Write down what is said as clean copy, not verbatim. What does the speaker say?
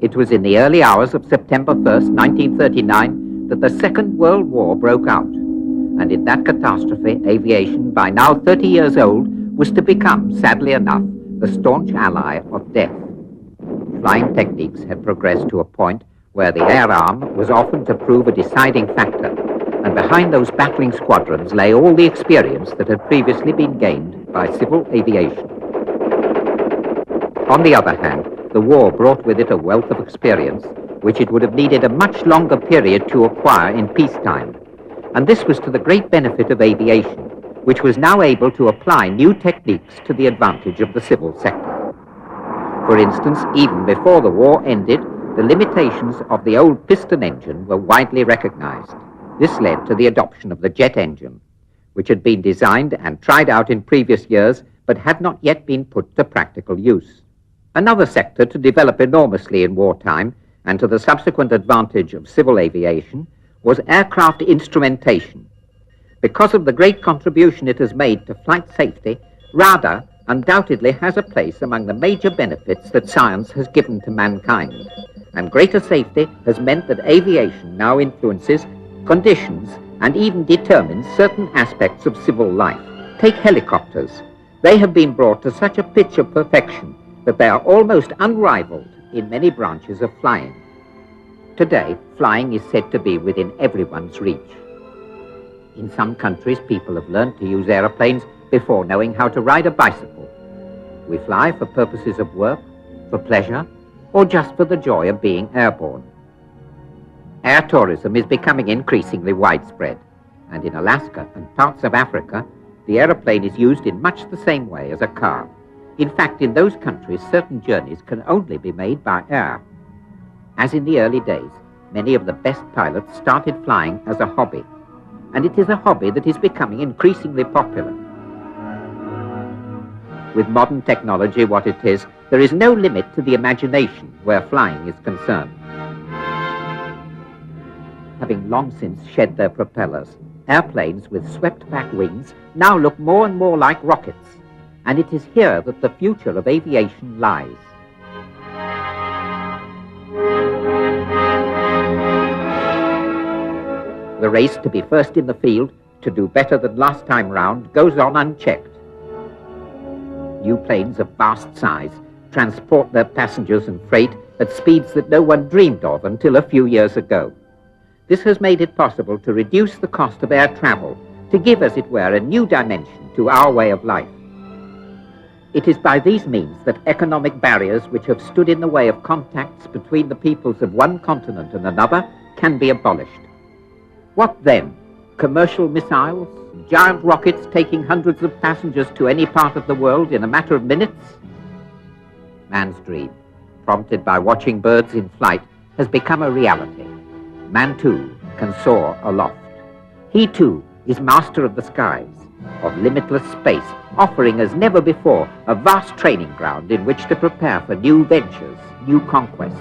It was in the early hours of September 1st, 1939, that the Second World War broke out. And in that catastrophe, aviation, by now 30 years old, was to become, sadly enough, the staunch ally of death. Flying techniques had progressed to a point where the air arm was often to prove a deciding factor, and behind those battling squadrons lay all the experience that had previously been gained by civil aviation. On the other hand, the war brought with it a wealth of experience which it would have needed a much longer period to acquire in peacetime. And this was to the great benefit of aviation, which was now able to apply new techniques to the advantage of the civil sector. For instance, even before the war ended, the limitations of the old piston engine were widely recognized. This led to the adoption of the jet engine, which had been designed and tried out in previous years, but had not yet been put to practical use. Another sector to develop enormously in wartime, and to the subsequent advantage of civil aviation, was aircraft instrumentation. Because of the great contribution it has made to flight safety, radar undoubtedly has a place among the major benefits that science has given to mankind. And greater safety has meant that aviation now influences, conditions, and even determines certain aspects of civil life. Take helicopters. They have been brought to such a pitch of perfection that they are almost unrivaled in many branches of flying. Today, flying is said to be within everyone's reach. In some countries, people have learned to use aeroplanes before knowing how to ride a bicycle. We fly for purposes of work, for pleasure, or just for the joy of being airborne. Air tourism is becoming increasingly widespread, and in Alaska and parts of Africa, the aeroplane is used in much the same way as a car. In fact, in those countries, certain journeys can only be made by air. As in the early days, many of the best pilots started flying as a hobby, and it is a hobby that is becoming increasingly popular. With modern technology what it is, there is no limit to the imagination where flying is concerned. Having long since shed their propellers, airplanes with swept-back wings now look more and more like rockets, and it is here that the future of aviation lies. The race to be first in the field, to do better than last time round, goes on unchecked. New planes of vast size transport their passengers and freight at speeds that no one dreamed of until a few years ago. This has made it possible to reduce the cost of air travel, to give, as it were, a new dimension to our way of life. It is by these means that economic barriers which have stood in the way of contacts between the peoples of one continent and another can be abolished. What then? Commercial missiles? Giant rockets taking hundreds of passengers to any part of the world in a matter of minutes? Man's dream, prompted by watching birds in flight, has become a reality. Man, too, can soar aloft. He, too, is master of the skies, of limitless space, offering as never before a vast training ground in which to prepare for new ventures, new conquests.